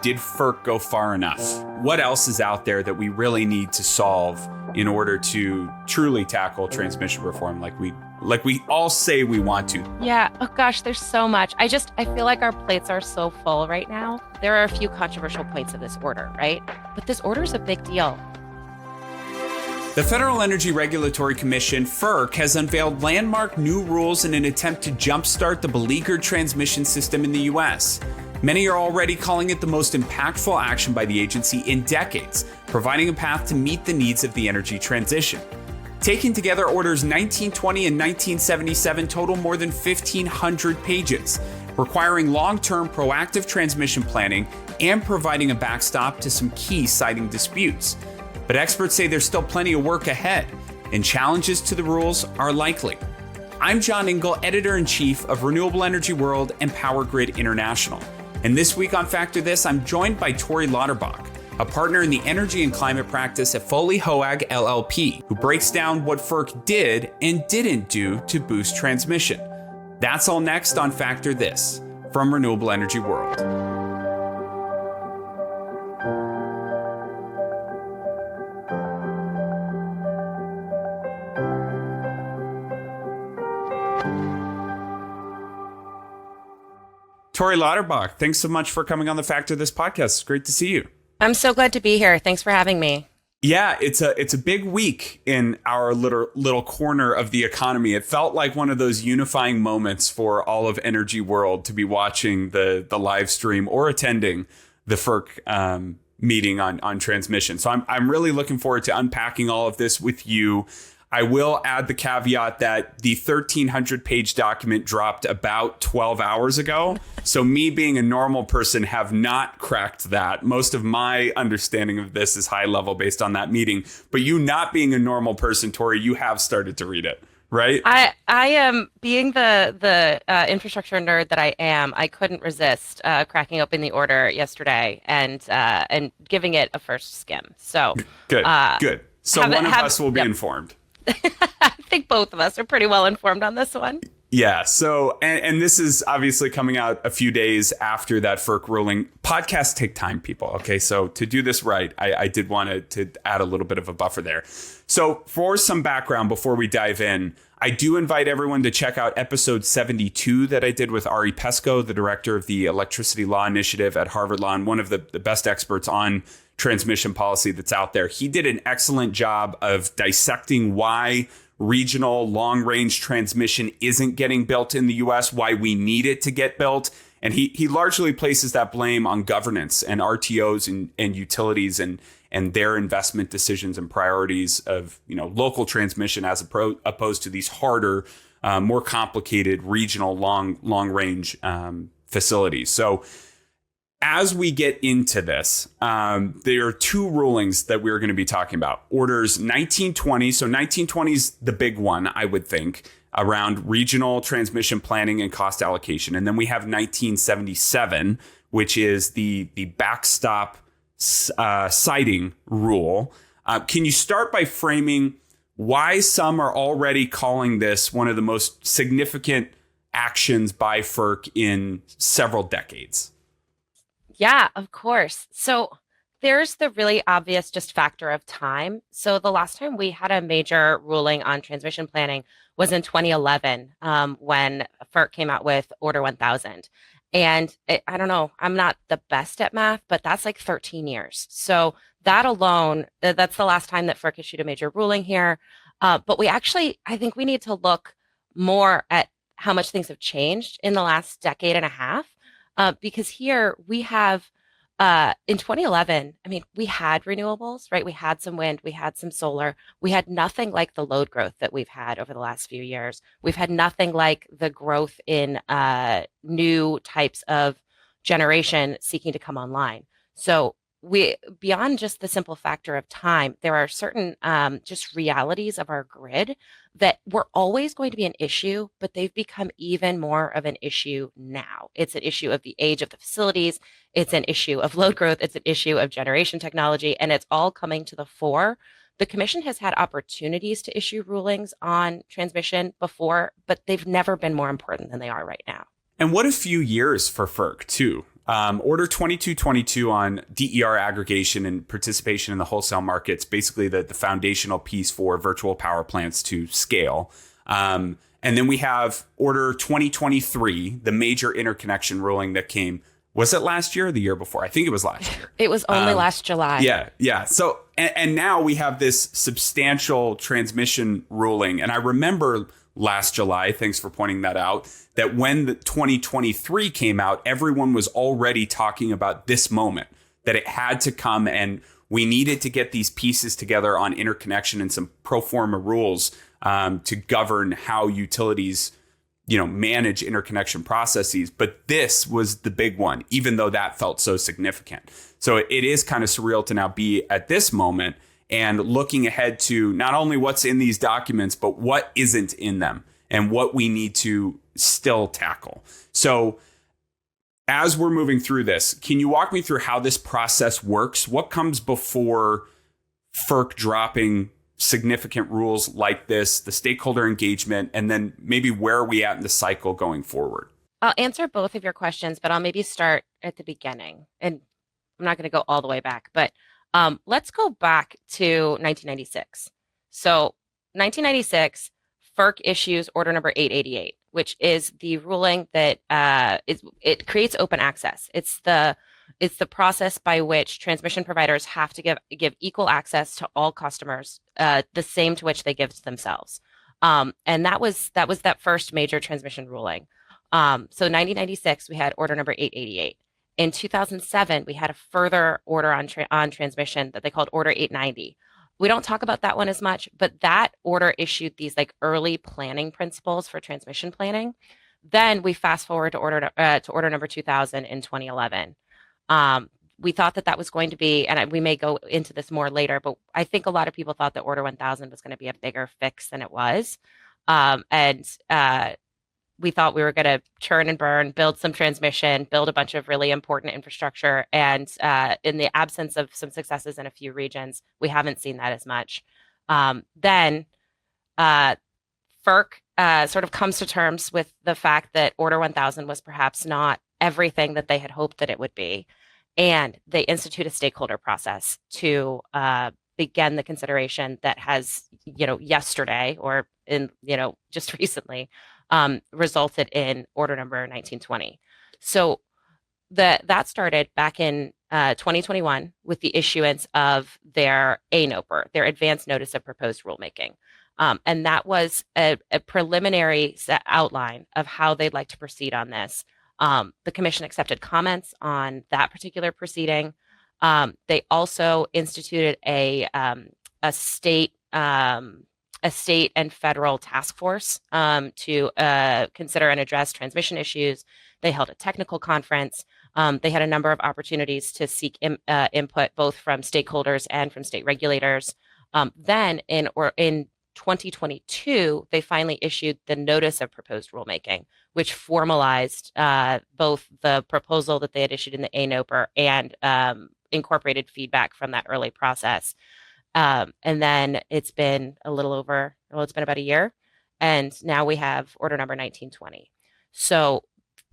did FERC go far enough? What else is out there that we really need to solve in order to truly tackle transmission reform like we all say we want to? Yeah. Oh gosh, there's so much. I feel like our plates are so full right now. There are a few controversial points of this order, right? But this order is a big deal. The Federal Energy Regulatory Commission, FERC, has unveiled landmark new rules in an attempt to jumpstart the beleaguered transmission system in the U.S. Many are already calling it the most impactful action by the agency in decades, providing a path to meet the needs of the energy transition. Taken together, Orders 1920 and 1977 total more than 1,500 pages, requiring long-term proactive transmission planning and providing a backstop to some key siting disputes. But experts say there's still plenty of work ahead, and challenges to the rules are likely. I'm John Engel, Editor-in-Chief of Renewable Energy World and Power Grid International. And this week on Factor This, I'm joined by Tory Lauterbach, a partner in the energy and climate practice at Foley Hoag LLP, who breaks down what FERC did and didn't do to boost transmission. That's all next on Factor This from Renewable Energy World. Tory Lauterbach, thanks so much for coming on the Factor This podcast. It's great to see you. I'm so glad to be here. Thanks for having me. Yeah, it's a big week in our little corner of the economy. It felt like one of those unifying moments for all of Energy World to be watching the live stream or attending the FERC meeting on transmission. So I'm really looking forward to unpacking all of this with you. I will add the caveat that the 1,300-page document dropped about 12 hours ago. So me being a normal person have not cracked that. Most of my understanding of this is high level based on that meeting. But you not being a normal person, Tory, you have started to read it, right? I am, being the infrastructure nerd that I am, I couldn't resist cracking open the order yesterday and giving it a first skim. So good. So one of us will be informed. I think both of us are pretty well informed on this one. Yeah. So, and this is obviously coming out a few days after that FERC ruling. Podcasts take time, people. Okay. So to do this right, I did want to add a little bit of a buffer there. So for some background before we dive in, I do invite everyone to check out episode 72 that I did with Ari Pesco, the director of the Electricity Law Initiative at Harvard Law and one of the best experts on transmission policy that's out there. He did an excellent job of dissecting why regional long-range transmission isn't getting built in the U.S., why we need it to get built. And he largely places that blame on governance and RTOs and utilities and their investment decisions and priorities of, local transmission as opposed to these harder, more complicated regional long-range facilities. So as we get into this, there are two rulings that we're going to be talking about. Orders 1920. So 1920 is the big one, I would think, around regional transmission planning and cost allocation. And then we have 1977, which is the backstop siting rule. Can you start by framing why some are already calling this one of the most significant actions by FERC in several decades? Yeah, of course. So there's the really obvious just factor of time. So the last time we had a major ruling on transmission planning was in 2011 when FERC came out with Order 1000. And I don't know, I'm not the best at math, but that's like 13 years. So that alone, that's the last time that FERC issued a major ruling here. But I think we need to look more at how much things have changed in the last decade and a half. Because here we have, in 2011, we had renewables, right? We had some wind, we had some solar. We had nothing like the load growth that we've had over the last few years. We've had nothing like the growth in new types of generation seeking to come online. So beyond just the simple factor of time, there are certain just realities of our grid that were always going to be an issue, but they've become even more of an issue now. It's an issue of the age of the facilities. It's an issue of load growth. It's an issue of generation technology, and it's all coming to the fore. The commission has had opportunities to issue rulings on transmission before, but they've never been more important than they are right now. And what a few years for FERC, too. Order 2222 on DER aggregation and participation in the wholesale markets, basically the foundational piece for virtual power plants to scale. And then we have Order 2023, the major interconnection ruling that came. Was it last year or the year before? I think it was last year. It was only last July. Yeah. So, and now we have this substantial transmission ruling. And I remember last July, thanks for pointing that out, that when the 2023 came out, everyone was already talking about this moment, that it had to come and we needed to get these pieces together on interconnection and some pro forma rules to govern how utilities manage interconnection processes. But this was the big one, even though that felt so significant. So it is kind of surreal to now be at this moment and looking ahead to not only what's in these documents, but what isn't in them and what we need to still tackle. So as we're moving through this, can you walk me through how this process works? What comes before FERC dropping significant rules like this, the stakeholder engagement, and then maybe where are we at in the cycle going forward? I'll answer both of your questions, but I'll maybe start at the beginning. And I'm not going to go all the way back, but let's go back to 1996. So 1996, FERC issues order number 888, which is the ruling that it creates open access. It's the process by which transmission providers have to give equal access to all customers, the same to which they give to themselves. And that was that first major transmission ruling. So 1996, we had order number 888. In 2007, we had a further order on transmission that they called Order 890. We don't talk about that one as much, but that order issued these like early planning principles for transmission planning. Then we fast forward to order number 2000 in 2011. We thought that was going to be, and we may go into this more later, but I think a lot of people thought that Order 1000 was going to be a bigger fix than it was. We thought we were going to churn and burn, build some transmission, build a bunch of really important infrastructure. And in the absence of some successes in a few regions, we haven't seen that as much. Then FERC sort of comes to terms with the fact that Order 1000 was perhaps not everything that they had hoped that it would be. And they institute a stakeholder process to begin the consideration that has, yesterday or just recently resulted in order number 1920. So that started back in 2021 with the issuance of their ANOPR, their Advanced Notice of Proposed Rulemaking. And that was a preliminary outline of how they'd like to proceed on this. The commission accepted comments on that particular proceeding. They also instituted a state and federal task force to consider and address transmission issues. They held a technical conference. They had a number of opportunities to seek input both from stakeholders and from state regulators. Then in 2022, they finally issued the Notice of Proposed Rulemaking, which formalized both the proposal that they had issued in the ANOPR and incorporated feedback from that early process. And then it's been it's been about a year. And now we have order number 1920. So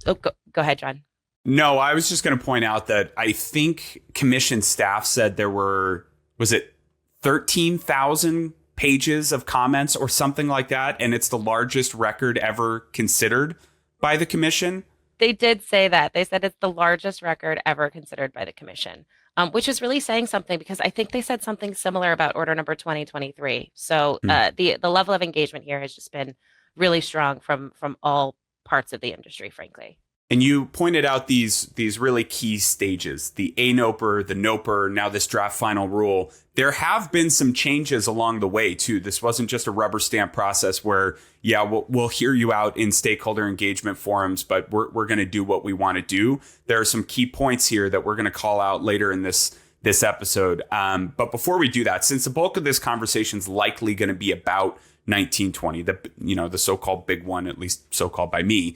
go ahead, John. No, I was just going to point out that I think commission staff said there was it 13,000 pages of comments or something like that. And it's the largest record ever considered by the commission. They did say that. They said it's the largest record ever considered by the commission, which is really saying something because I think they said something similar about order number 2023. So the level of engagement here has just been really strong from all parts of the industry, frankly. And you pointed out these really key stages, the ANOPR, the NOPR, now this draft final rule. There have been some changes along the way, too. This wasn't just a rubber stamp process where, we'll hear you out in stakeholder engagement forums, but we're going to do what we want to do. There are some key points here that we're going to call out later in this episode. But before we do that, since the bulk of this conversation is likely going to be about 1920, the so-called big one, at least so-called by me,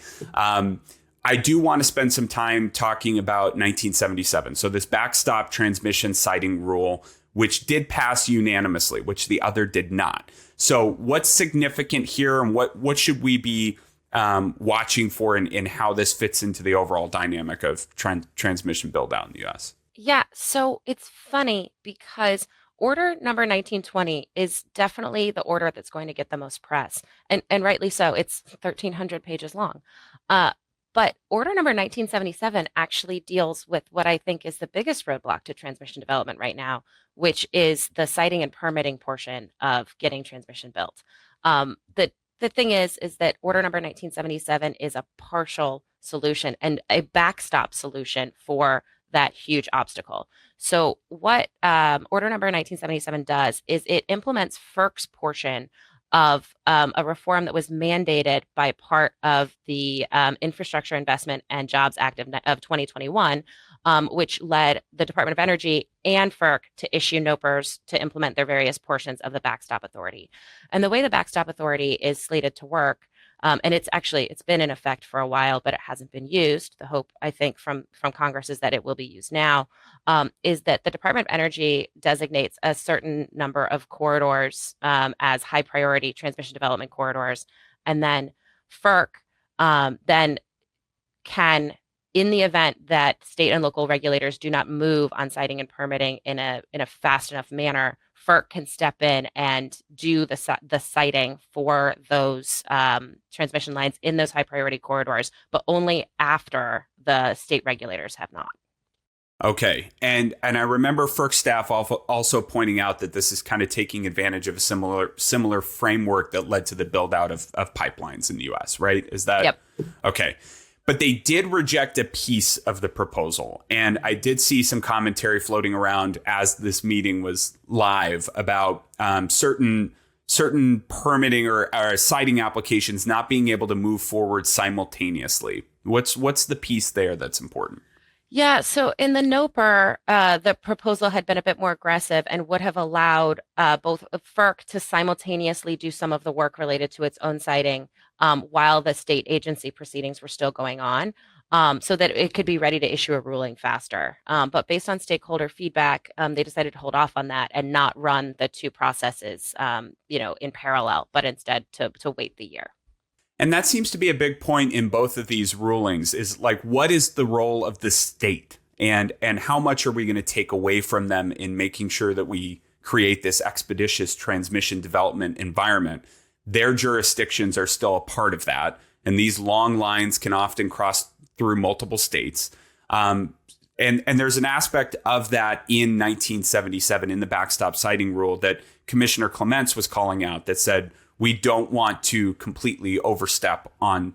I do want to spend some time talking about 1977. So this backstop transmission siting rule, which did pass unanimously, which the other did not. So what's significant here and what should we be watching for in how this fits into the overall dynamic of transmission build out in the U.S.? Yeah, so it's funny because order number 1920 is definitely the order that's going to get the most press, and rightly so. It's 1,300 pages long. Uh, but order number 1977 actually deals with what I think is the biggest roadblock to transmission development right now, which is the siting and permitting portion of getting transmission built. The thing is that order number 1977 is a partial solution and a backstop solution for that huge obstacle. So what order number 1977 does is it implements FERC's portion of a reform that was mandated by part of the Infrastructure Investment and Jobs Act of 2021, which led the Department of Energy and FERC to issue NOPRs to implement their various portions of the backstop authority. And the way the backstop authority is slated to work, and it's been in effect for a while, but it hasn't been used. The hope, I think, from Congress is that it will be used now, is that the Department of Energy designates a certain number of corridors as high priority transmission development corridors. And then FERC then can, in the event that state and local regulators do not move on siting and permitting in a fast enough manner, FERC can step in and do the siting for those transmission lines in those high priority corridors, but only after the state regulators have not. Okay. And I remember FERC staff also pointing out that this is kind of taking advantage of a similar framework that led to the build out of pipelines in the U.S., right? Is that? Yep. Okay. But they did reject a piece of the proposal. And I did see some commentary floating around as this meeting was live about certain permitting or siting applications not being able to move forward simultaneously. What's the piece there that's important? Yeah, so in the NOPR, the proposal had been a bit more aggressive and would have allowed both FERC to simultaneously do some of the work related to its own siting while the state agency proceedings were still going on, so that it could be ready to issue a ruling faster. But based on stakeholder feedback, they decided to hold off on that and not run the two processes, in parallel, but instead to wait the year. And that seems to be a big point in both of these rulings is like, what is the role of the state and how much are we going to take away from them in making sure that we create this expeditious transmission development environment? Their jurisdictions are still a part of that. And these long lines can often cross through multiple states. And there's an aspect of that in 1977 in the backstop siting rule that Commissioner Clements was calling out that said, we don't want to completely overstep on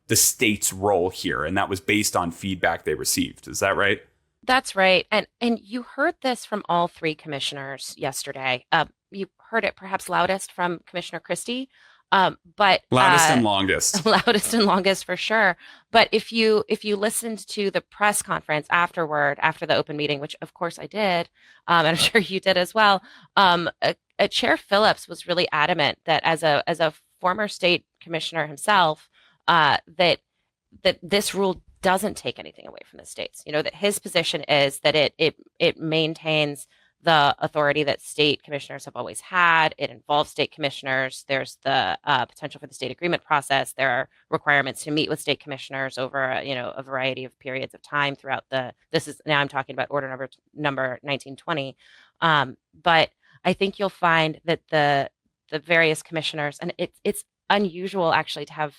the state's role here. And that was based on feedback they received. Is that right? That's right. And you heard this from all three commissioners yesterday. You heard it perhaps loudest from Commissioner Christie. But loudest and longest. Loudest and longest for sure. But if you listened to the press conference after the open meeting, which of course I did, and I'm sure you did as well, Chair Phillips was really adamant that as a former state commissioner himself, that this rule doesn't take anything away from the states. That his position is that it maintains the authority that state commissioners have always had. It involves state commissioners. There's the potential for the state agreement process. There are requirements to meet with state commissioners over a variety of periods of time throughout now I'm talking about order number 1920. But I think you'll find that the various commissioners, and it's unusual actually to have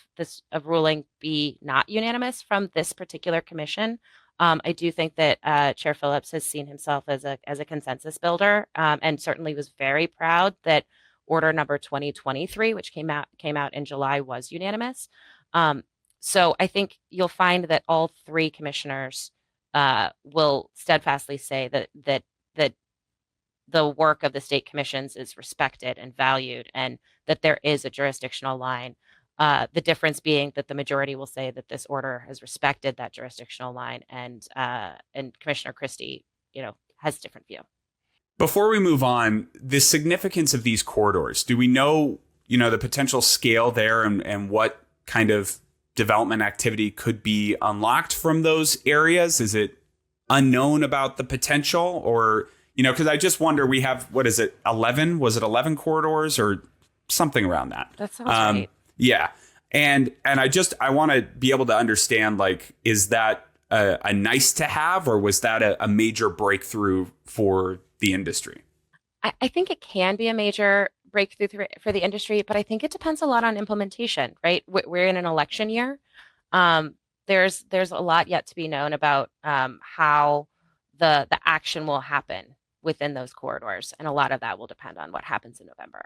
a ruling be not unanimous from this particular commission. I do think that Chair Phillips has seen himself as a consensus builder, and certainly was very proud that order number 2023, which came out in July, was unanimous. So I think you'll find that all three commissioners will steadfastly say that the work of the state commissions is respected and valued, and that there is a jurisdictional line. The difference being that the majority will say that this order has respected that jurisdictional line, and Commissioner Christie, has a different view. Before we move on, the significance of these corridors, do we know, the potential scale there and what kind of development activity could be unlocked from those areas? Is it unknown about the potential, or, because I just wonder, we have, 11? Was it 11 corridors or something around that? That sounds right. Yeah. And I want to be able to understand, like, is that a nice to have, or was that a major breakthrough for the industry? I think it can be a major breakthrough for the industry, but I think it depends a lot on implementation, right? We're in an election year. Um, there's a lot yet to be known about how the action will happen within those corridors, and a lot of that will depend on what happens in November.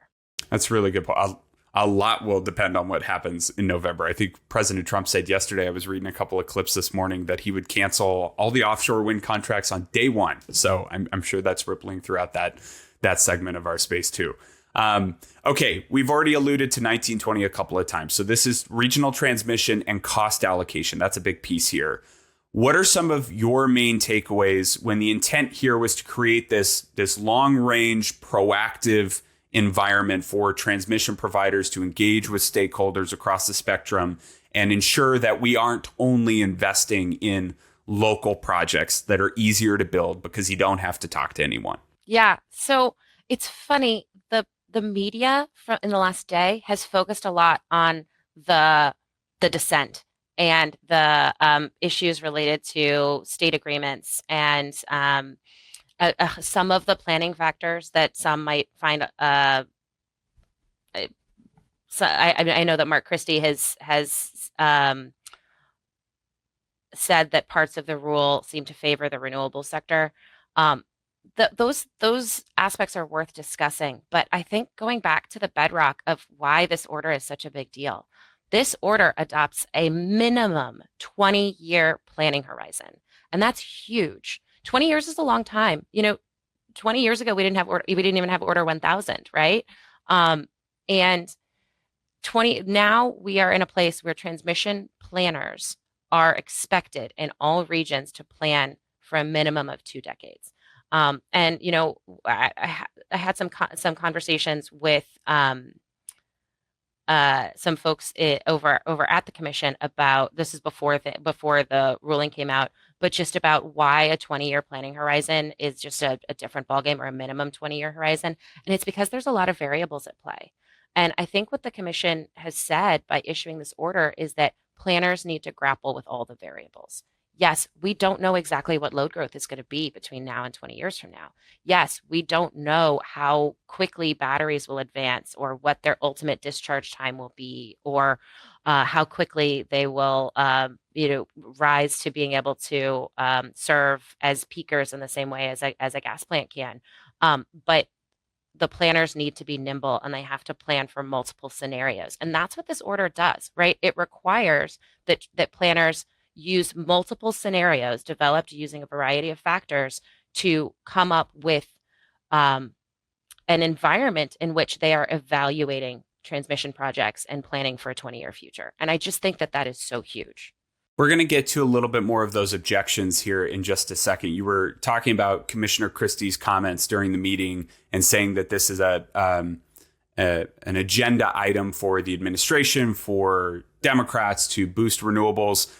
That's really good point. A lot will depend on what happens in November. I think President Trump said yesterday, I was reading a couple of clips this morning, that he would cancel all the offshore wind contracts on day one. So I'm sure that's rippling throughout that segment of our space too. Okay, we've already alluded to 1920 a couple of times. So this is regional transmission and cost allocation. That's a big piece here. What are some of your main takeaways when the intent here was to create this long range, proactive environment for transmission providers to engage with stakeholders across the spectrum and ensure that we aren't only investing in local projects that are easier to build because you don't have to talk to anyone? Yeah, so it's funny. The media in the last day has focused a lot on the dissent and the issues related to state agreements and some of the planning factors that some might find. So I know that Mark Christie has said that parts of the rule seem to favor the renewable sector. Those aspects are worth discussing, but I think going back to the bedrock of why this order is such a big deal, this order adopts a minimum 20-year planning horizon, and that's huge. 20 years is a long time. 20 years ago we didn't even have Order 1000, right? And now we are in a place where transmission planners are expected in all regions to plan for a minimum of 2 decades. And I had some conversations with some folks over at the commission about this is before the ruling came out, but just about why a 20-year planning horizon is just a different ballgame, or a minimum 20-year horizon. And it's because there's a lot of variables at play. And I think what the commission has said by issuing this order is that planners need to grapple with all the variables. Yes, we don't know exactly what load growth is going to be between now and 20 years from now. Yes, we don't know how quickly batteries will advance, or what their ultimate discharge time will be, or how quickly they will, rise to being able to serve as peakers in the same way as a gas plant can. But the planners need to be nimble, and they have to plan for multiple scenarios. And that's what this order does, right? It requires that planners use multiple scenarios developed using a variety of factors to come up with an environment in which they are evaluating transmission projects and planning for a 20-year future. And I just think that is so huge. We're going to get to a little bit more of those objections here in just a second. You were talking about Commissioner Christie's comments during the meeting and saying that this is an agenda item for the administration, for Democrats to boost renewables.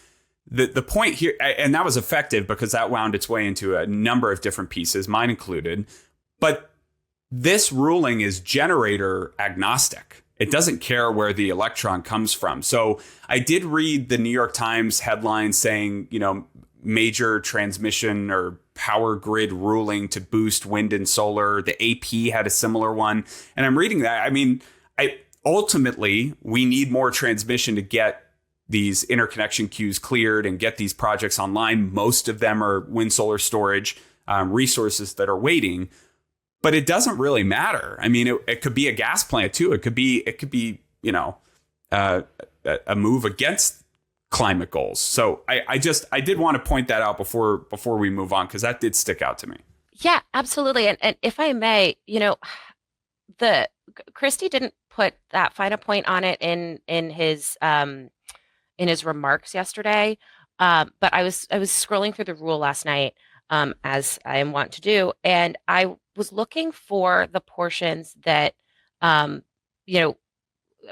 The point here, and that was effective because that wound its way into a number of different pieces, mine included. But this ruling is generator agnostic. It doesn't care where the electron comes from. So I did read the New York Times headline saying, major transmission or power grid ruling to boost wind and solar. The AP had a similar one. And I'm reading that. I mean, ultimately, we need more transmission to get these interconnection queues cleared and get these projects online. Most of them are wind solar storage resources that are waiting. But it doesn't really matter. I mean, it could be a gas plant too. It could be a move against climate goals. So I did want to point that out before we move on, because that did stick out to me. Yeah, absolutely. And if I may, the Christie didn't put that fine a point on it in his remarks yesterday. But I was scrolling through the rule last night, as I am wont to do, and I was looking for the portions that,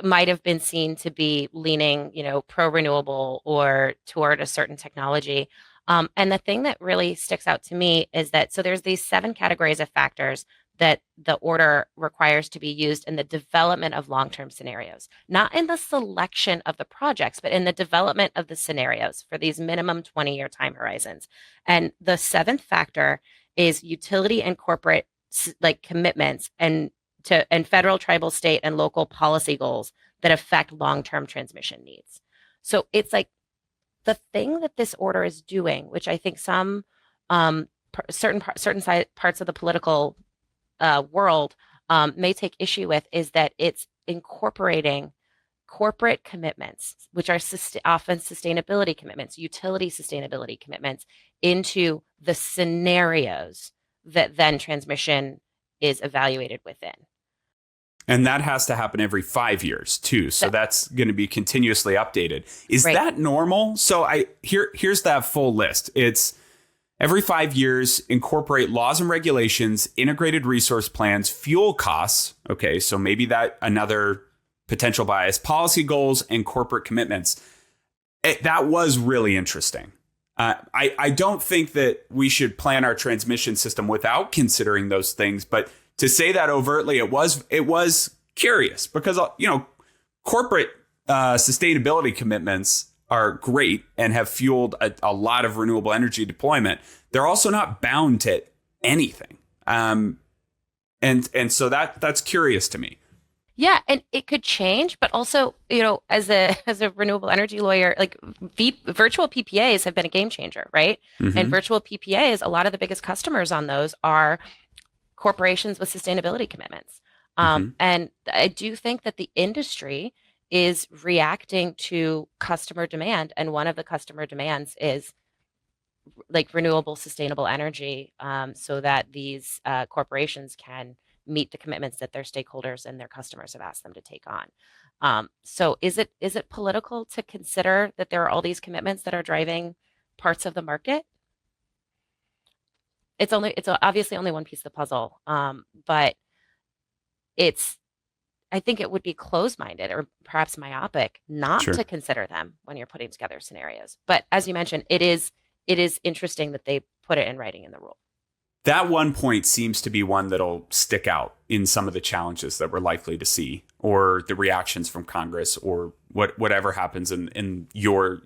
might have been seen to be leaning, pro-renewable or toward a certain technology. And the thing that really sticks out to me is that, so there's these 7 categories of factors that the order requires to be used in the development of long-term scenarios, not in the selection of the projects, but in the development of the scenarios for these minimum 20-year time horizons. And the seventh factor is utility and corporate like commitments and federal, tribal, state, and local policy goals that affect long-term transmission needs. So it's like the thing that this order is doing, which I think some certain parts of the political world may take issue with, is that it's incorporating corporate commitments, which are often sustainability commitments, utility sustainability commitments, into the scenarios that then transmission is evaluated within. And that has to happen every 5 years too. So that's going to be continuously updated. Is that normal? So here's that full list. It's every 5 years, incorporate laws and regulations, integrated resource plans, fuel costs. Okay, so maybe that another potential bias, policy goals, and corporate commitments. That was really interesting. I don't think that we should plan our transmission system without considering those things, but to say that overtly, it was curious because, corporate sustainability commitments are great and have fueled a lot of renewable energy deployment. They're also not bound to anything. And so that's curious to me. Yeah, and it could change, but also, as a renewable energy lawyer, like virtual PPAs have been a game changer, right? Mm-hmm. And virtual PPAs, a lot of the biggest customers on those are corporations with sustainability commitments. And I do think that the industry is reacting to customer demand. And one of the customer demands is like renewable, sustainable energy, so that these corporations can meet the commitments that their stakeholders and their customers have asked them to take on. So is it political to consider that there are all these commitments that are driving parts of the market? It's obviously only one piece of the puzzle, but I think it would be closed-minded or perhaps myopic not to consider them when you're putting together scenarios. But as you mentioned, it is interesting that they put it in writing in the rule. That one point seems to be one that'll stick out in some of the challenges that we're likely to see, or the reactions from Congress, or whatever happens in your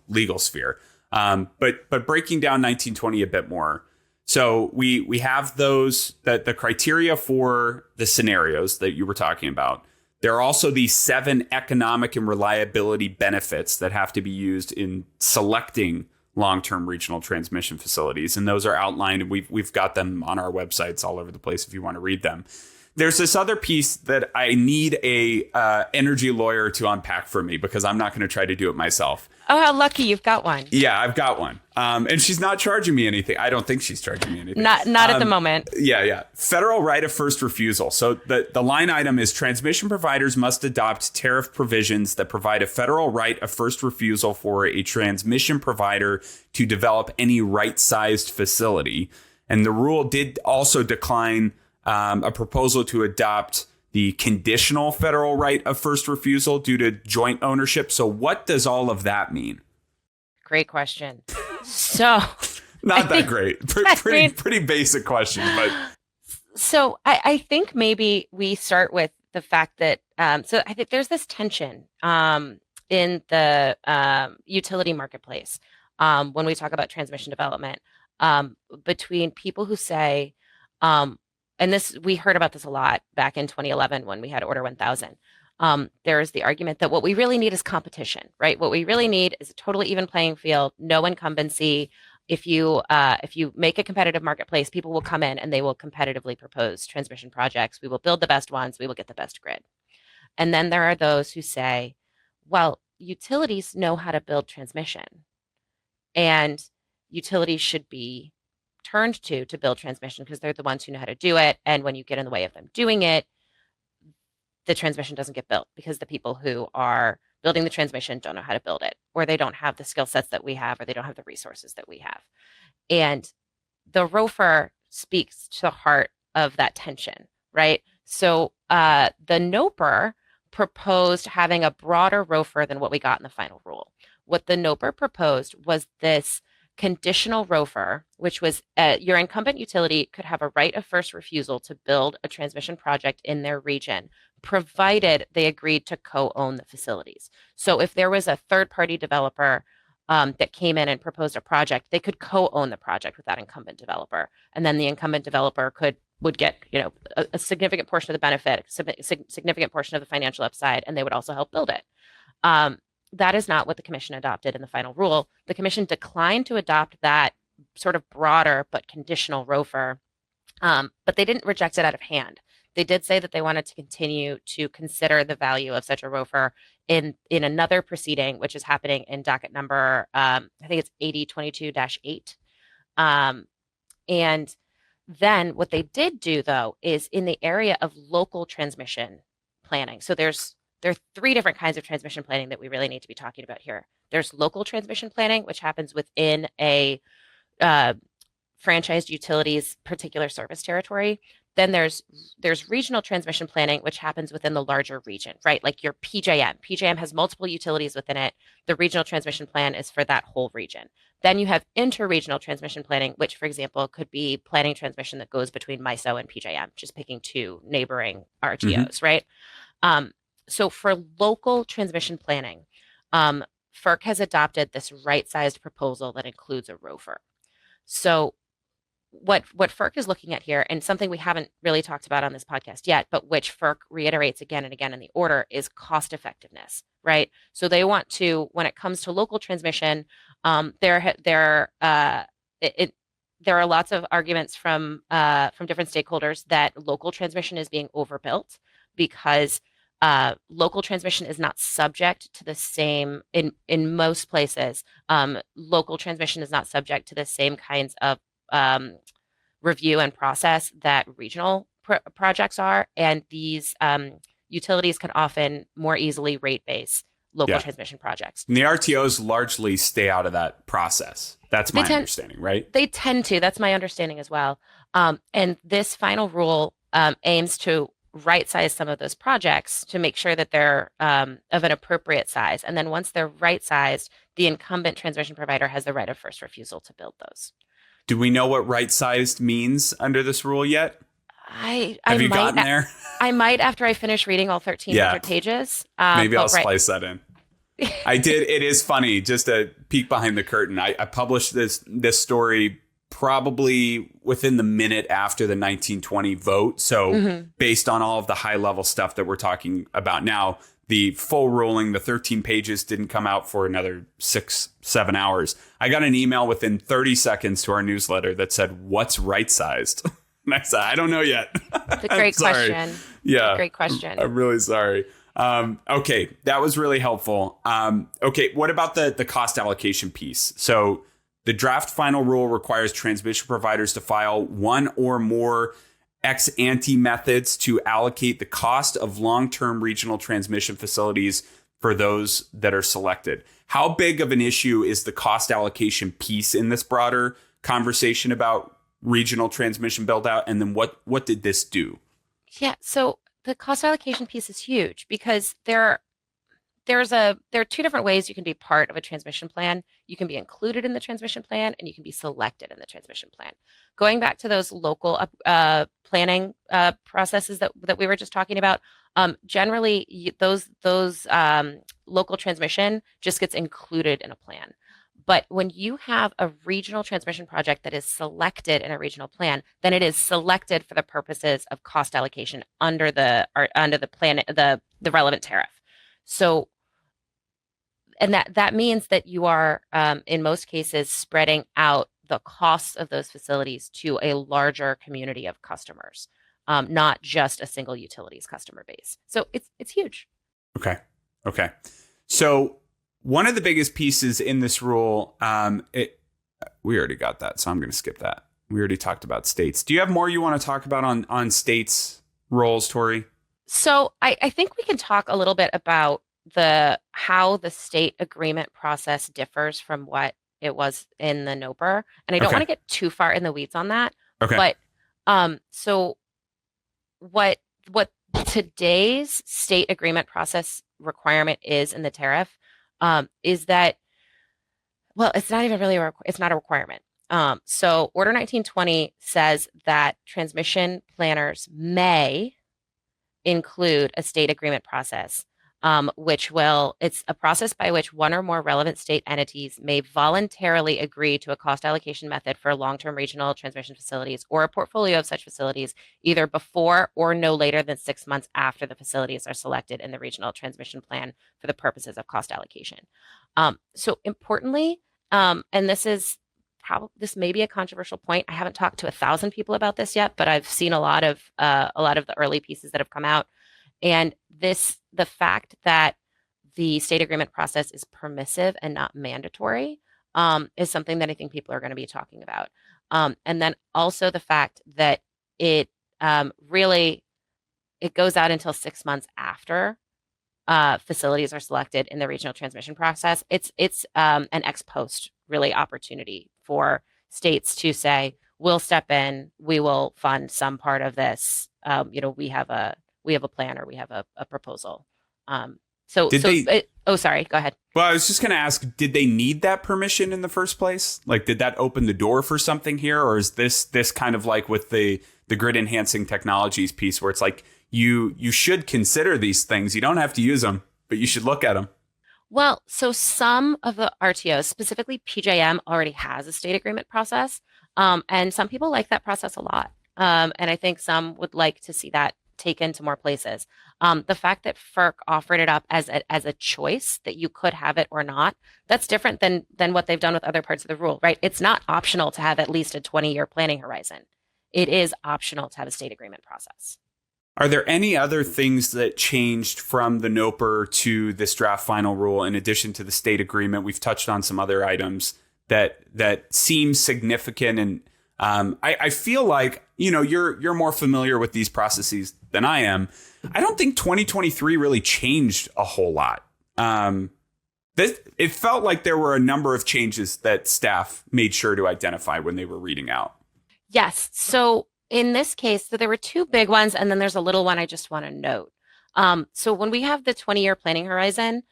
legal sphere. But breaking down 1920 a bit more. So we have those, that the criteria for the scenarios that you were talking about. There are also these 7 economic and reliability benefits that have to be used in selecting long-term regional transmission facilities. And those are outlined, and we've got them on our websites all over the place if you want to read them. There's this other piece that I need a energy lawyer to unpack for me, because I'm not going to try to do it myself. Oh, how lucky you've got one. Yeah, I've got one. And she's not charging me anything. I don't think she's charging me anything. Not at the moment. Yeah. Federal right of first refusal. So the line item is transmission providers must adopt tariff provisions that provide a federal right of first refusal for a transmission provider to develop any right-sized facility. And the rule did also decline a proposal to adopt the conditional federal right of first refusal due to joint ownership. So what does all of that mean? Great question. So not that great. Pretty basic question, but so I think maybe we start with the fact that so I think there's this tension in the utility marketplace when we talk about transmission development between people who say and we heard about this a lot back in 2011 when we had Order 1000. There's the argument that what we really need is competition, right? What we really need is a totally even playing field, no incumbency. If you make a competitive marketplace, people will come in and they will competitively propose transmission projects. We will build the best ones. We will get the best grid. And then there are those who say, well, utilities know how to build transmission, and utilities should be turned to build transmission because they're the ones who know how to do it. And when you get in the way of them doing it, the transmission doesn't get built because the people who are building the transmission don't know how to build it, or they don't have the skill sets that we have, or they don't have the resources that we have. And the ROFR speaks to the heart of that tension, right? So the NOPR proposed having a broader ROFR than what we got in the final rule. What the NOPR proposed was this conditional ROFR, which was your incumbent utility could have a right of first refusal to build a transmission project in their region, provided they agreed to co-own the facilities. So if there was a third-party developer that came in and proposed a project, they could co-own the project with that incumbent developer, and then the incumbent developer would get a significant portion of the benefit, significant portion of the financial upside, and they would also help build it. That is not what the commission adopted in the final rule. The commission declined to adopt that sort of broader but conditional ROFR, but they didn't reject it out of hand. They did say that they wanted to continue to consider the value of such a ROFR in another proceeding, which is happening in docket number, I think it's 8022-8. And then what they did do, though, is in the area of local transmission planning. So there are three different kinds of transmission planning that we really need to be talking about here. There's local transmission planning, which happens within a franchised utility's particular service territory. Then there's regional transmission planning, which happens within the larger region, right? Like your PJM. PJM has multiple utilities within it. The regional transmission plan is for that whole region. Then you have interregional transmission planning, which, for example, could be planning transmission that goes between MISO and PJM, just picking two neighboring RTOs, right? So for local transmission planning, FERC has adopted this right-sized proposal that includes a ROFR. So what FERC is looking at here, and something we haven't really talked about on this podcast yet, but which FERC reiterates again and again in the order, is cost effectiveness, right? So they want to, when it comes to local transmission, there are lots of arguments from different stakeholders that local transmission is being overbuilt because local transmission is not subject to the same, in most places, local transmission is not subject to the same kinds of review and process that regional projects are. And these utilities can often more easily rate base local transmission projects. And the RTOs largely stay out of that process. That's my understanding, right? They tend to. That's my understanding as well. And this final rule aims to right-size some of those projects to make sure that they're of an appropriate size. And then once they're right-sized, the incumbent transmission provider has the right of first refusal to build those. Do we know what right-sized means under this rule yet? Have you gotten there? I might after I finish reading all 1,300 pages. Maybe I'll splice that in. I did. It is funny. Just a peek behind the curtain. I published this story probably within the minute after the 1920 vote. So based on all of the high level stuff that we're talking about now, the full ruling, the 13 pages didn't come out for another 6-7 hours. I got an email within 30 seconds to our newsletter that said, "What's right sized?" And I said, "I don't know yet." It's a great question. Yeah. Great question. I'm really sorry. Okay. That was really helpful. Okay. What about the cost allocation piece? So the draft final rule requires transmission providers to file one or more ex ante methods to allocate the cost of long-term regional transmission facilities for those that are selected. How big of an issue is the cost allocation piece in this broader conversation about regional transmission build out? And then what did this do? Yeah, so the cost allocation piece is huge because there are two different ways you can be part of a transmission plan. You can be included in the transmission plan and you can be selected in the transmission plan. Going back to those local planning processes that we were just talking about, generally those local transmission just gets included in a plan. But when you have a regional transmission project that is selected in a regional plan, then it is selected for the purposes of cost allocation under the plan, the relevant tariff. So, and that means that you are, in most cases, spreading out the costs of those facilities to a larger community of customers, not just a single utility's customer base. So it's huge. Okay. So one of the biggest pieces in this rule, we already got that, so I'm going to skip that. We already talked about states. Do you have more you want to talk about on states' roles, Tory? So I think we can talk a little bit about how the state agreement process differs from what it was in the NOPR. And I don't want to get too far in the weeds on that. Okay. But so what today's state agreement process requirement is in the tariff is that Well, it's not even really it's not a requirement. So Order 1920 says that transmission planners may include a state agreement process, it's a process by which one or more relevant state entities may voluntarily agree to a cost allocation method for long-term regional transmission facilities or a portfolio of such facilities, either before or no later than 6 months after the facilities are selected in the regional transmission plan for the purposes of cost allocation. So importantly, and this may be a controversial point. I haven't talked to 1,000 people about this yet, but I've seen a lot of the early pieces that have come out. And the fact that the state agreement process is permissive and not mandatory, is something that I think people are going to be talking about. And then also the fact that it really it goes out until 6 months after facilities are selected in the regional transmission process. It's an ex post really opportunity for states to say, we'll step in, we will fund some part of this. We have a plan, or we have a proposal. Sorry, go ahead. Well, I was just going to ask, did they need that permission in the first place? Like, did that open the door for something here? Or is this kind of like with the grid enhancing technologies piece, where it's like, you should consider these things. You don't have to use them, but you should look at them. Well, so some of the RTOs, specifically PJM, already has a state agreement process. And some people like that process a lot. And I think some would like to see that taken to more places. The fact that FERC offered it up as a choice, that you could have it or not, that's different than what they've done with other parts of the rule, right? It's not optional to have at least a 20-year planning horizon. It is optional to have a state agreement process. Are there any other things that changed from the NOPR to this draft final rule, in addition to the state agreement? We've touched on some other items that seem significant, and I feel like, you're more familiar with these processes than I am. I don't think 2023 really changed a whole lot. It felt like there were a number of changes that staff made sure to identify when they were reading out. Yes. So in this case, there were two big ones, and then there's a little one I just want to note. So when we have the 20-year planning horizon,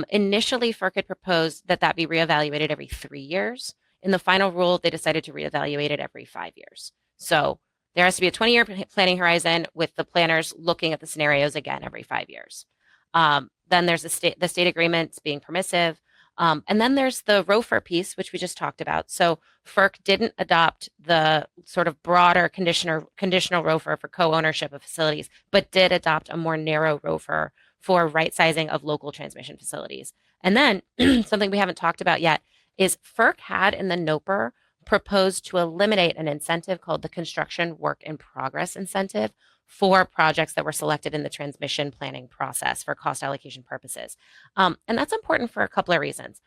initially FERC had proposed that be reevaluated every 3 years. In the final rule, they decided to reevaluate it every 5 years. So there has to be a 20-year planning horizon with the planners looking at the scenarios again every 5 years. Then there's the state agreements being permissive. And then there's the ROFR piece, which we just talked about. So FERC didn't adopt the sort of broader conditional ROFR for co-ownership of facilities, but did adopt a more narrow ROFR for right sizing of local transmission facilities. And then something we haven't talked about yet is FERC had in the NOPR proposed to eliminate an incentive called the construction work in progress incentive for projects that were selected in the transmission planning process for cost allocation purposes. And that's important for a couple of reasons.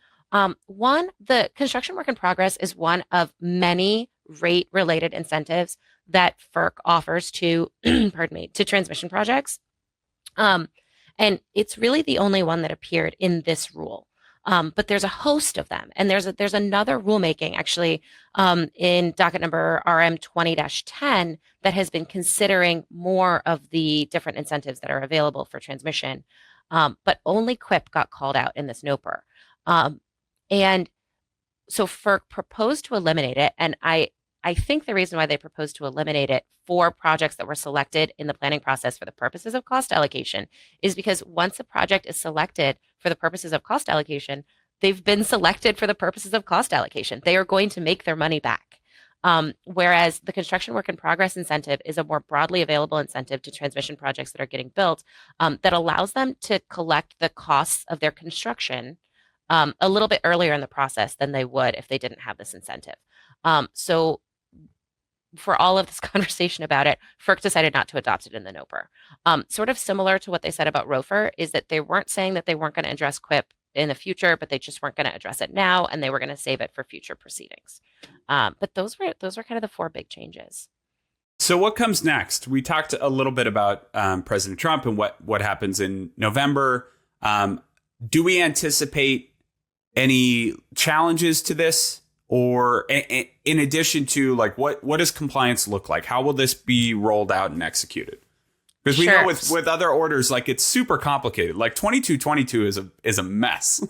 One, the construction work in progress is one of many rate-related incentives that FERC offers to, to transmission projects. And it's really the only one that appeared in this rule. But there's a host of them. And there's another rulemaking actually in docket number RM 20-10 that has been considering more of the different incentives that are available for transmission. But only QIP got called out in this NOPR. And so FERC proposed to eliminate it. And I think the reason why they proposed to eliminate it for projects that were selected in the planning process for the purposes of cost allocation is because once a project is selected for the purposes of cost allocation, they've been selected for the purposes of cost allocation. They are going to make their money back. Whereas the construction work in progress incentive is a more broadly available incentive to transmission projects that are getting built that allows them to collect the costs of their construction a little bit earlier in the process than they would if they didn't have this incentive. So for all of this conversation about it, FERC decided not to adopt it in the NOPR. Sort of similar to what they said about ROFR is that they weren't saying that they weren't going to address QIP in the future, but they just weren't going to address it now, and they were going to save it for future proceedings. But those were kind of the four big changes. So what comes next? We talked a little bit about President Trump and what happens in November. Do we anticipate any challenges to this? Or in addition to, like, what does compliance look like? How will this be rolled out and executed? Because we know with other orders, like, it's super complicated. Like 2222 is a mess.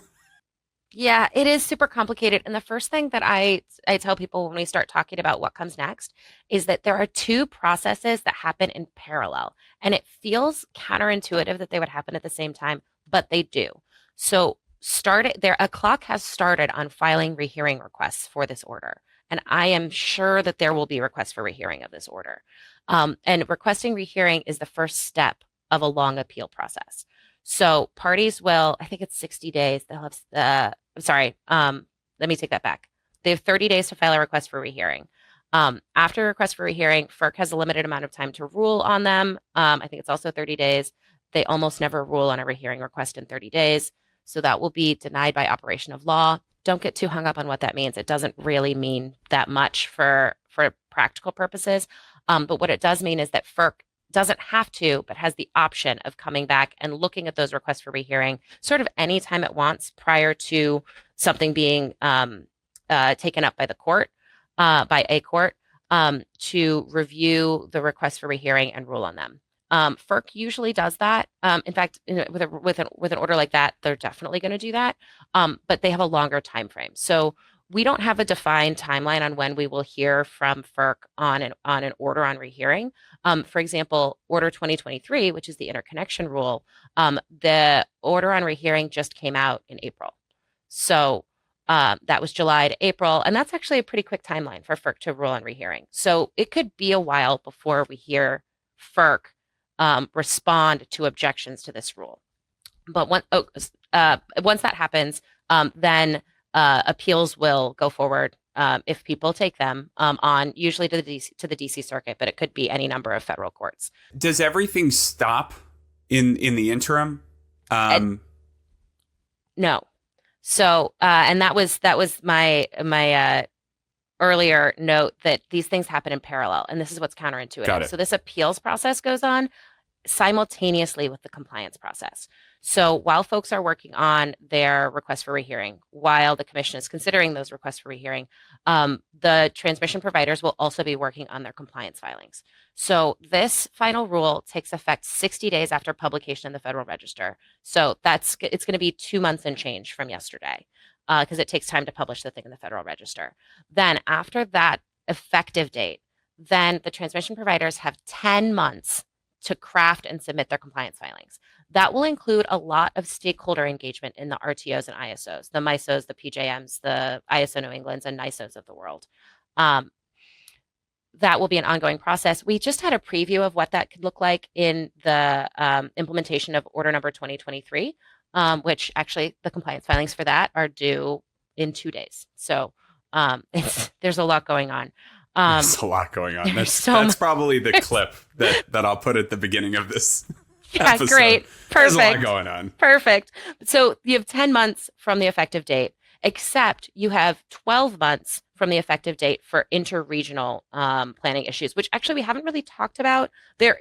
Yeah, it is super complicated. And the first thing that I tell people when we start talking about what comes next is that there are two processes that happen in parallel. And it feels counterintuitive that they would happen at the same time, but they do. So started there, a clock has started on filing rehearing requests for this order. And I am sure that there will be requests for rehearing of this order. And requesting rehearing is the first step of a long appeal process. So parties will, I think it's 60 days. They'll have, I'm sorry, let me take that back. They have 30 days to file a request for rehearing. After a request for rehearing, FERC has a limited amount of time to rule on them. I think it's also 30 days. They almost never rule on a rehearing request in 30 days. So that will be denied by operation of law. Don't get too hung up on what that means. It doesn't really mean that much for practical purposes. But what it does mean is that FERC doesn't have to, but has the option of coming back and looking at those requests for rehearing sort of anytime it wants prior to something being taken up by the court, by a court, to review the requests for rehearing and rule on them. FERC usually does that. In fact, with an order like that, they're definitely going to do that, but they have a longer time frame. So we don't have a defined timeline on when we will hear from FERC on an order on rehearing. For example, Order 2023, which is the interconnection rule, the order on rehearing just came out in April. So that was July to April, and that's actually a pretty quick timeline for FERC to rule on rehearing. So it could be a while before we hear FERC respond to objections to this rule. But once that happens, then appeals will go forward if people take them on usually to the DC Circuit, but it could be any number of federal courts. Does everything stop in the interim? No. So and that was my earlier note that these things happen in parallel, and this is what's counterintuitive. So this appeals process goes on simultaneously with the compliance process. So while folks are working on their request for rehearing, while the commission is considering those requests for rehearing, the transmission providers will also be working on their compliance filings. So this final rule takes effect 60 days after publication in the Federal Register. So it's going to be 2 months and change from yesterday, because it takes time to publish the thing in the Federal Register. Then after that effective date, then the transmission providers have 10 months to craft and submit their compliance filings. That will include a lot of stakeholder engagement in the RTOs and ISOs, the MISOs, the PJMs, the ISO New Englands, and NISOs of the world. That will be an ongoing process. We just had a preview of what that could look like in the implementation of Order Number 2023, which actually the compliance filings for that are due in 2 days. So there's a lot going on. There's a lot going on. That's probably the clip that I'll put at the beginning of this episode. Great. Perfect. There's a lot going on. Perfect. So you have 10 months from the effective date, except you have 12 months from the effective date for interregional planning issues, which actually we haven't really talked about. There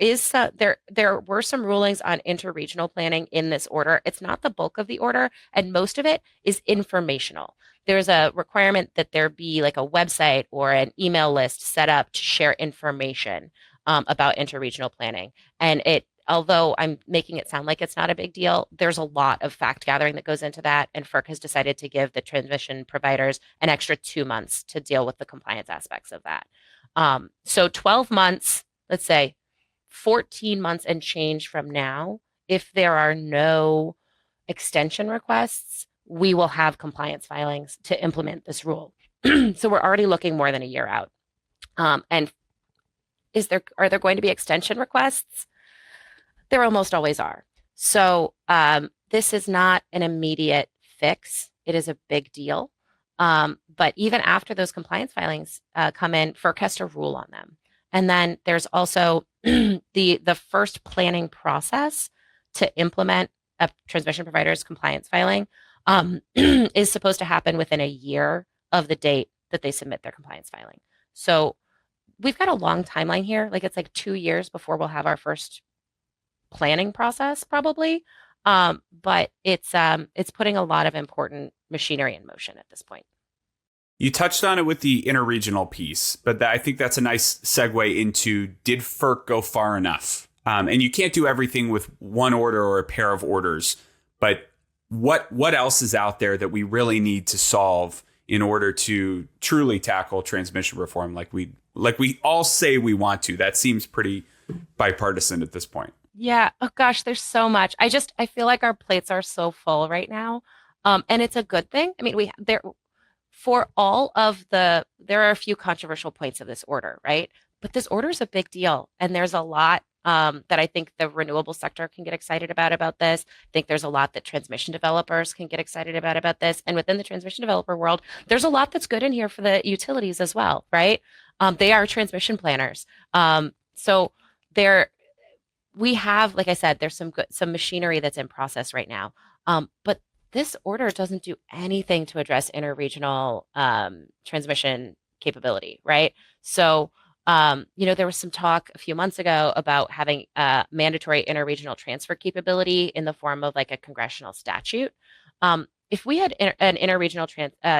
were some rulings on interregional planning in this order. It's not the bulk of the order, and most of it is informational. There's a requirement that there be like a website or an email list set up to share information about interregional planning. And although I'm making it sound like it's not a big deal, there's a lot of fact gathering that goes into that. And FERC has decided to give the transmission providers an extra 2 months to deal with the compliance aspects of that. So 12 months, let's say 14 months and change from now, if there are no extension requests, we will have compliance filings to implement this rule. So we're already looking more than a year out. And are there going to be extension requests? There almost always are. So this is not an immediate fix. It is a big deal. But even after those compliance filings come in, FERC has to rule on them. And then there's also the first planning process to implement a transmission provider's compliance filing is supposed to happen within a year of the date that they submit their compliance filing. So we've got a long timeline here. Like it's like 2 years before we'll have our first planning process probably. But it's putting a lot of important machinery in motion at this point. You touched on it with the interregional piece, but I think that's a nice segue into, did FERC go far enough? And you can't do everything with one order or a pair of orders, but what else is out there that we really need to solve in order to truly tackle transmission reform like we all say we want to? That seems pretty bipartisan at this point. Yeah. Oh gosh, there's so much. I feel like our plates are so full right now. And it's a good thing. I mean, there are a few controversial points of this order, right? But this order is a big deal. And there's a lot that I think the renewable sector can get excited about this. I think there's a lot that transmission developers can get excited about this. And within the transmission developer world, there's a lot that's good in here for the utilities as well, right? They are transmission planners. So there we have, like I said, there's some machinery that's in process right now. But this order doesn't do anything to address interregional transmission capability, right? So, there was some talk a few months ago about having mandatory interregional transfer capability in the form of like a congressional statute. If we had an interregional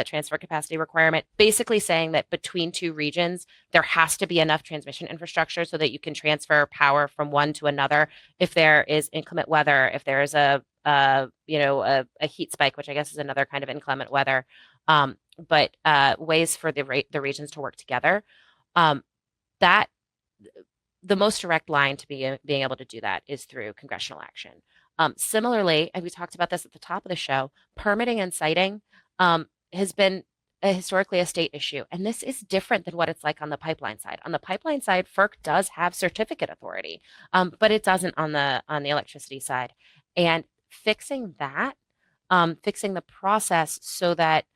transfer capacity requirement, basically saying that between two regions, there has to be enough transmission infrastructure so that you can transfer power from one to another. If there is inclement weather, if there is a heat spike, which I guess is another kind of inclement weather, but ways for the regions to work together, that the most direct line to being able to do that is through congressional action. Similarly, and we talked about this at the top of the show, permitting and siting has been historically a state issue. And this is different than what it's like on the pipeline side. On the pipeline side, FERC does have certificate authority, but it doesn't on the electricity side. And fixing that, fixing the process so that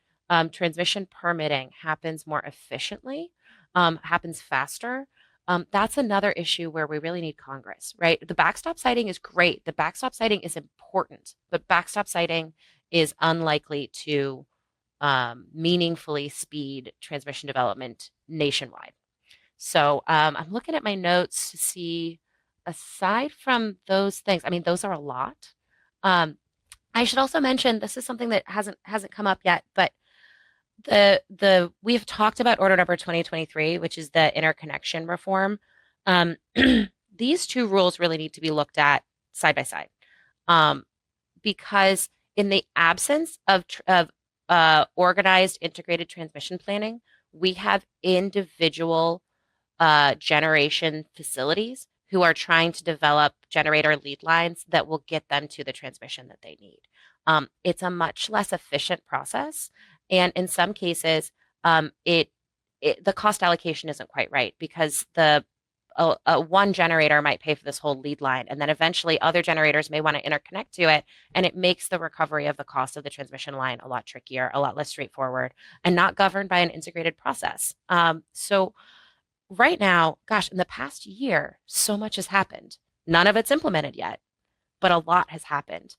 transmission permitting happens more efficiently, happens faster, that's another issue where we really need Congress, right? The backstop siting is great. The backstop siting is important, but backstop siting is unlikely to meaningfully speed transmission development nationwide. So I'm looking at my notes to see, aside from those things, I mean, those are a lot. I should also mention, this is something that hasn't come up yet, but we've talked about order number 2023, which is the interconnection reform. These two rules really need to be looked at side by side, because in the absence of organized integrated transmission planning, we have individual generation facilities who are trying to develop generator lead lines that will get them to the transmission that they need. It's a much less efficient process. And in some cases, the cost allocation isn't quite right, because one generator might pay for this whole lead line, and then eventually other generators may want to interconnect to it, and it makes the recovery of the cost of the transmission line a lot trickier, a lot less straightforward, and not governed by an integrated process. So right now, gosh, in the past year, so much has happened. None of it's implemented yet, but a lot has happened.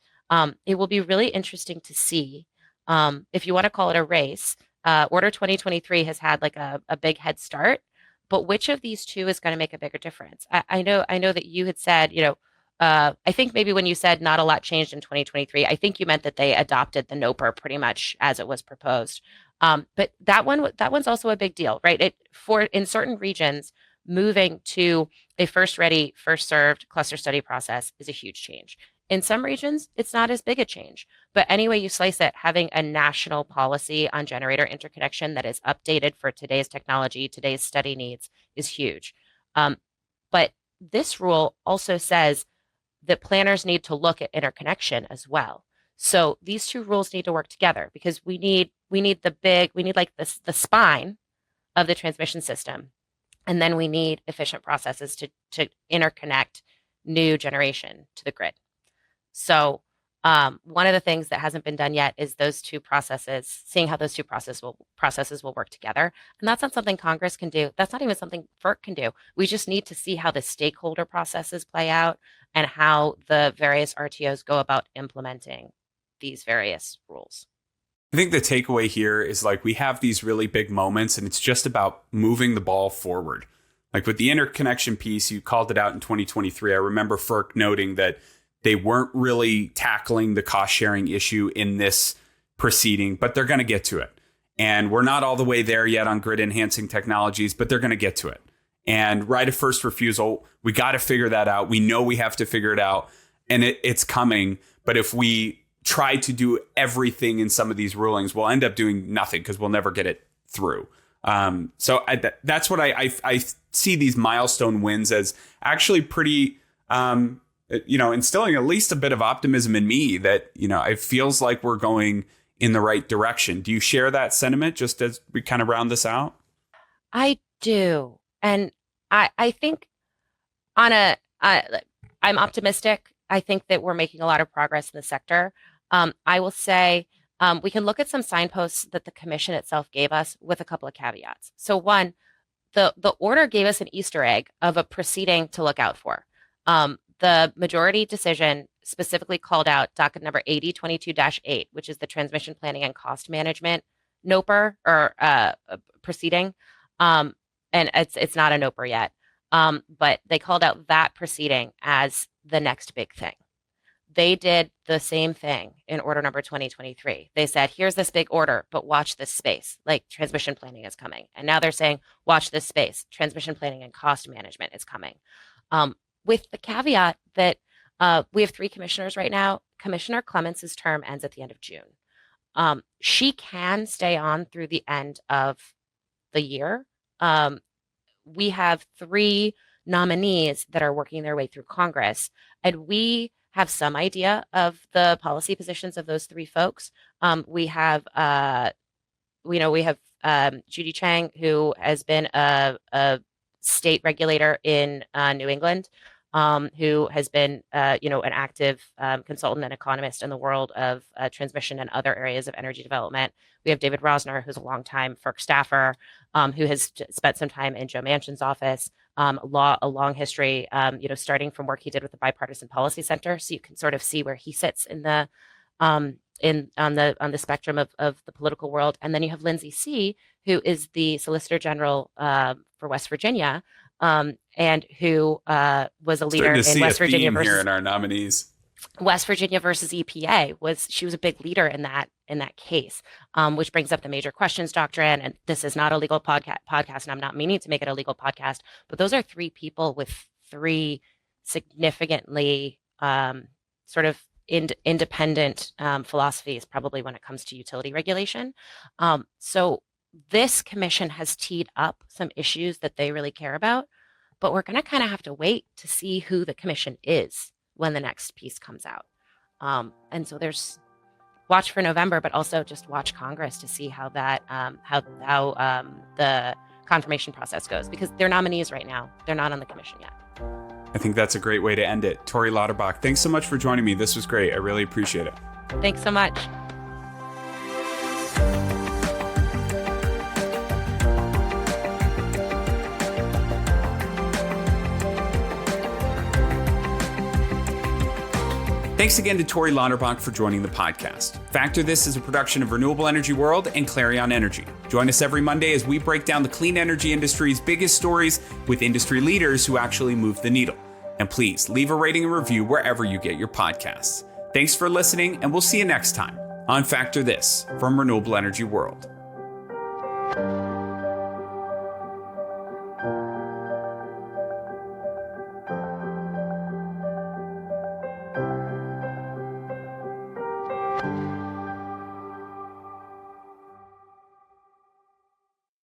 It will be really interesting to see, if you want to call it a race. Order 2023 has had like a big head start, but which of these two is going to make a bigger difference? I know that you had said, I think maybe when you said not a lot changed in 2023, I think you meant that they adopted the NOPR pretty much as it was proposed. But that one's also a big deal, right? In certain regions, moving to a first ready, first served cluster study process is a huge change. In some regions, it's not as big a change, but any way you slice it, having a national policy on generator interconnection that is updated for today's technology, today's study needs, is huge. But this rule also says that planners need to look at interconnection as well. So these two rules need to work together, because we need like the spine of the transmission system, and then we need efficient processes to interconnect new generation to the grid. So one of the things that hasn't been done yet is those two processes, seeing how those two processes will work together. And that's not something Congress can do. That's not even something FERC can do. We just need to see how the stakeholder processes play out and how the various RTOs go about implementing these various rules. I think the takeaway here is, like, we have these really big moments, and it's just about moving the ball forward. Like with the interconnection piece, you called it out in 2023. I remember FERC noting that they weren't really tackling the cost sharing issue in this proceeding, but they're going to get to it. And we're not all the way there yet on grid enhancing technologies, but they're going to get to it. And right of first refusal, we got to figure that out. We know we have to figure it out, and it's coming. But if we try to do everything in some of these rulings, we'll end up doing nothing because we'll never get it through. That's what I see these milestone wins as actually pretty, instilling at least a bit of optimism in me that, it feels like we're going in the right direction. Do you share that sentiment just as we kind of round this out? I do. And I think I'm optimistic. I think that we're making a lot of progress in the sector. I will say we can look at some signposts that the commission itself gave us with a couple of caveats. So one, the order gave us an Easter egg of a proceeding to look out for. The majority decision specifically called out docket number 8022-8, which is the transmission planning and cost management NOPR or proceeding. And it's not a NOPR yet. But they called out that proceeding as the next big thing. They did the same thing in order number 2023. They said, here's this big order, but watch this space, like transmission planning is coming. And now they're saying, watch this space, transmission planning and cost management is coming. With the caveat that we have 3 commissioners right now. Commissioner Clements' term ends at the end of June. She can stay on through the end of the year. We have 3 nominees that are working their way through Congress, and we have some idea of the policy positions of those 3 folks. We have Judy Chang, who has been a state regulator in New England, who has been, an active consultant and economist in the world of transmission and other areas of energy development. We have David Rosner, who's a longtime FERC staffer, who has spent some time in Joe Manchin's office, a long history, starting from work he did with the Bipartisan Policy Center. So you can sort of see where he sits in the on the spectrum of the political world. And then you have Lindsay C., who is the Solicitor General for West Virginia, and who was a leader in West Virginia versus here in our nominees. West Virginia versus EPA. She was a big leader in that case, which brings up the major questions doctrine. And this is not a legal podcast, and I'm not meaning to make it a legal podcast, but those are 3 people with 3 significantly sort of independent philosophies, probably when it comes to utility regulation. So this commission has teed up some issues that they really care about, but we're going to kind of have to wait to see who the commission is when the next piece comes out. And so there's watch for November, but also just watch Congress to see how that how the confirmation process goes, because they're nominees right now. They're not on the commission yet. I think that's a great way to end it. Tory Lauterbach, thanks so much for joining me. This was great. I really appreciate it. Thanks so much. Thanks again to Tory Lauterbach for joining the podcast. Factor This is a production of Renewable Energy World and Clarion Energy. Join us every Monday as we break down the clean energy industry's biggest stories with industry leaders who actually move the needle. And please leave a rating and review wherever you get your podcasts. Thanks for listening, and we'll see you next time on Factor This from Renewable Energy World.